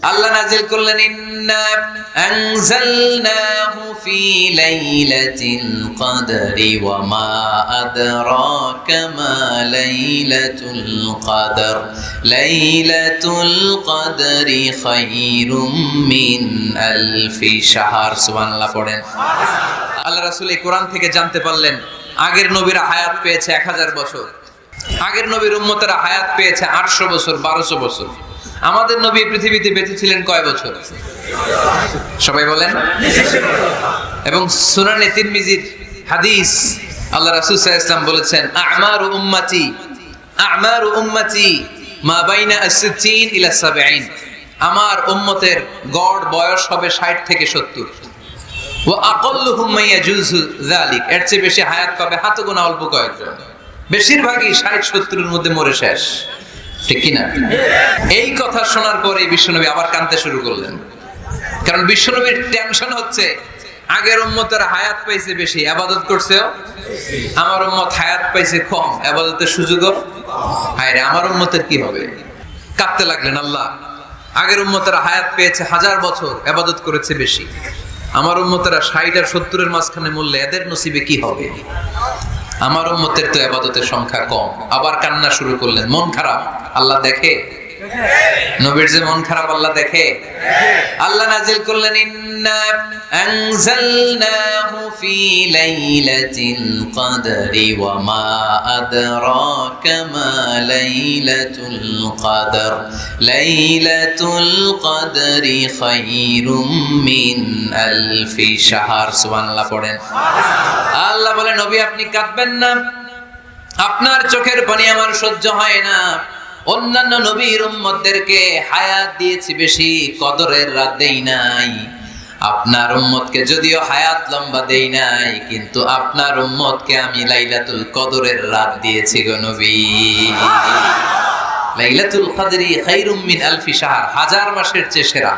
আল্লাহ নাযিল করলেন ইন্না আনজালনাহু ফি লাইলাতিল কদরি ওয়া মা আদরাকা মা লাইলাতুল কদর লাইলাতুল কদরি খায়রুম মিন আলফি শাহর। সুবহানাল্লাহ পড়েন। আল্লাহ রাসূল এই কোরআন থেকে জানতে পারলেন আগের নবীরা হায়াত পেয়েছে 1000 বছর, আগের নবীর উম্মতেরা হায়াত পেয়েছে 800 বছর 1200 বছর। আমাদের নবী পৃথিবীতে বেঁচে ছিলেন কয় বছর? সবাই বলেন। এবং সুনানে তিরমিজির হাদিস, আল্লাহ রাসূল সাল্লাল্লাহু আলাইহি ওয়াসাল্লাম বলেছেন আমারু উম্মতি মা বাইনা আস-সিত্তিন ইলা 70। আমার উম্মতের গড় বয়স হবে 60 থেকে 70। ওয়া আকাল্লুহুম মা ইয়াজুজু যালিক, এর চেয়ে বেশি হায়াত পাবে হাতে গোনা অল্প কয়েকজন। বেশিরভাগই 60-70 এর মধ্যে মরে শেষ, ঠিক কি না? এই কথা শোনার পরে বিশ্বনবী আবার কাঁদতে শুরু করলেন, কারণ বিশ্বনবীর টেনশন হচ্ছে আগের উম্মতের হায়াত পাইছে বেশি, ইবাদত করছেও, আমার উম্মত হায়াত পাইছে কম, ইবাদতের সুযোগও হায় রে, আমার উম্মতের কি হবে? কাঁদতে লাগলেন, আল্লাহ আগের উম্মতেরা হায়াত পেয়েছে 1000 বছর, ইবাদত করেছে বেশি, আমার উম্মতেরা 60 আর 70 এর মাঝখানে মরলে এদের নসিবে কি হবে? আমার উম্মতের তো ইবাদতের সংখ্যা কম। আবার কান্না শুরু করলেন। মন খারাপ আল্লাহ দেখে, নবীর যে মন খারাপ আল্লাহ দেখে। আল্লাহ নাযিল করলেন ইন্না আনজালনাহু ফি লাইলাতিল কদরি ওয়া মা আদরাকা মা লাইলাতুল কদর লাইলাতুল কদরি খায়রুম মিন আলফি শাহর। সুবহানাল্লাহ পড়েন। আল্লাহ বলে নবী আপনি কাঁদবেন না, আপনার চোখের পানি আমার সহ্য হয় না। অন্যান্য নবীর উম্মতদেরকে হায়াত দিয়েছি বেশি, কদরের রাত দেই নাই। আপনার উম্মতকে যদিও হায়াত লম্বা দেই নাই, কিন্তু আপনার উম্মতকে আমি লাইলাতুল কদরের রাত দিয়েছি গো নবী। লাইলাতুল কদরি খায়রুম মিন আলফি শাহর, 1000 মাসের চেয়ে সেরা।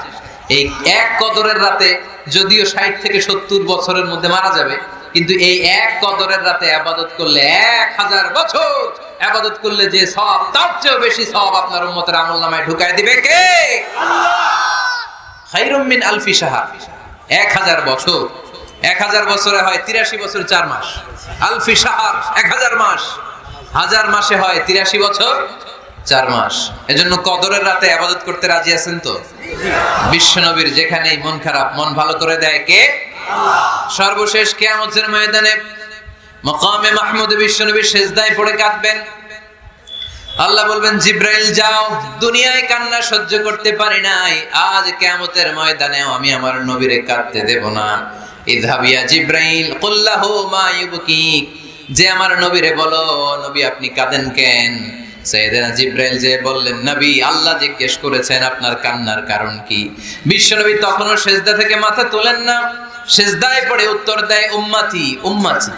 এই এক কদরের রাতে যদিও 60 থেকে 70 বছরের মধ্যে মারা যাবে, কিন্তু এই এক কদরের রাতে ইবাদত করলে 1000 বছর ইবাদত করলে যে সওয়াব, তার চেয়েও বেশি সওয়াব আপনার উম্মতের আমলনামায় ঢুকায় দিবে কে? আল্লাহ। খায়রুম মিন আলফি শাহর, 1000 বছর। 1000 বছরে হয় 83 বছর 4 মাস। আলফি শাহর 1000 মাস, 1000 মাসে হয় 83 বছর 4 মাস। এজন্য কদরের রাতে ইবাদত করতে রাজি আছেন তো? বিশ্বনবীর যেখানেই মন খারাপ, মন ভালো করে দেয় কে? আল্লাহ। সর্বশেষ কিয়ামতের ময়দানে মাকামে মাহমুদে বিশ্বনবী সিজদায় পড়ে কাঁদবেন। আল্লাহ বলবেন জিব্রাইল যাও, দুনিয়ায় কান্না সহ্য করতে পারি নাই, আজ কিয়ামতের ময়দানেও আমি আমার নবীরে কাঁদতে দেব না। ইযহাব ইয়া জিব্রাইল কুল্লাহু মা ইউবকিক, যে আমার নবীরে বলো নবী আপনি কাঁদেন কেন? সাইয়েদনা জিব্রাইল যে বললেন নবী আল্লাহ জিজ্ঞেস করেছেন আপনার কান্নার কারণ কি? বিশ্বনবী তখনও সিজদা থেকে মাথা তোলেন না, সিজদায় পড়ে উত্তর দেয় উম্মতি উম্মতি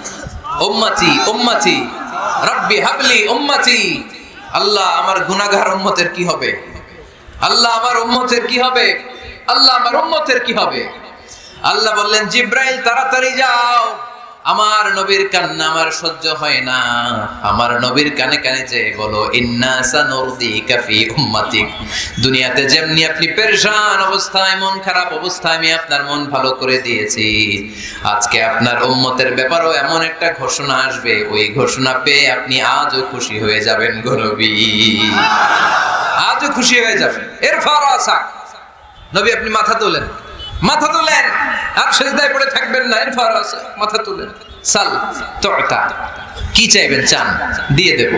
উম্মতি উম্মতি রব্বি হাবলি উম্মতি। আল্লাহ আমার গুনাহগার উম্মতের কি হবে? আল্লাহ আমার উম্মতের কি হবে? আল্লাহ আমার উম্মতের কি হবে? আল্লাহ বললেন জিব্রাইল তাড়াতাড়ি যাও, আমার নবীর কান্না আমার সহ্য হয় না, আমার নবীর কানে কানে যে বলো ইন্না সানুরদিকা ফি উম্মাতিক, দুনিয়াতে যেমনি আপনি পেরেশান অবস্থায়, মন খারাপ অবস্থায় আমি আপনার মন ভালো করে দিয়েছি, আজকে আপনার উম্মতের ব্যাপারেও এমন একটা ঘোষণা আসবে, ওই ঘোষণা পেয়ে আপনি আজও খুশি হয়ে যাবেন গো নবী, আজও খুশি হয়ে যাবেন। ইরফা রাসাক, নবী আপনি মাথা তোলেন, মাথা তুলেন, আর সিজদায় পড়ে থাকবেন না। ইরফা রাসাক, মাথা তুলেন। সাল তুতা, কি চাইবেন চান দিয়ে দেব।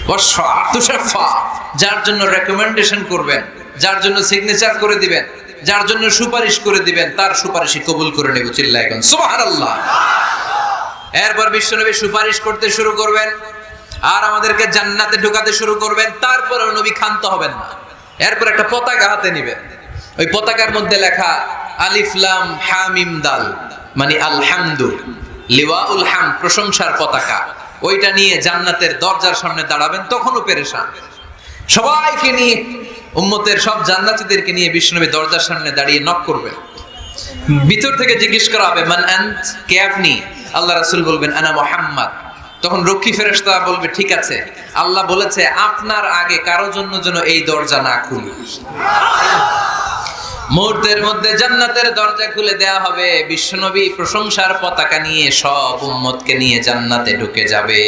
ওয়াশফা তুশাফা, যার জন্য রেকমেন্ডেশন করবেন, যার জন্য সিগনেচার করে দিবেন, যার জন্য সুপারিশ করে দিবেন, তার সুপারিশই কবুল করে নেব। চিল্লায় এখন সুবহানাল্লাহ। এরপর বিশ্বনবী সুপারিশ করতে শুরু করবেন আর আমাদেরকে জান্নাতে ঢোকাতে শুরু করবেন। তারপরেও নবী ক্ষান্ত হবেন না। এরপর একটা পতাকা হাতে নেবেন, ওই পতাকার মধ্যে লেখা আলিফ লাম হা মিম দাল, মানে আলহামদু, লিওয়াউল হামদ, প্রশংসার পতাকা। ওইটা নিয়ে জান্নাতের দরজার সামনে দাঁড়াবেন। তখনও পেরেশান, সবাইকে নিয়ে, উম্মতের সব জান্নাতীদেরকে নিয়ে বিশ্বনবী দরজার সামনে দাঁড়িয়ে নক করবেন। ভিতর থেকে জিজ্ঞেস করা হবে মান আনত, কে আপনি? আল্লাহ রাসূল বলবেন আনা মুহাম্মদ। তখন রক্ষী ফেরেশতা বলবে ঠিক আছে, আল্লাহ বলেছে আপনার আগে কারো জন্য যেন এই দরজা না খুলি। মুহূর্তের মধ্যে জান্নাতের দরজা খুলে দেয়া হবে, বিশ্বনবী প্রশংসার পতাকা নিয়ে সব উম্মতকে নিয়ে জান্নাতে ঢুকে যাবে।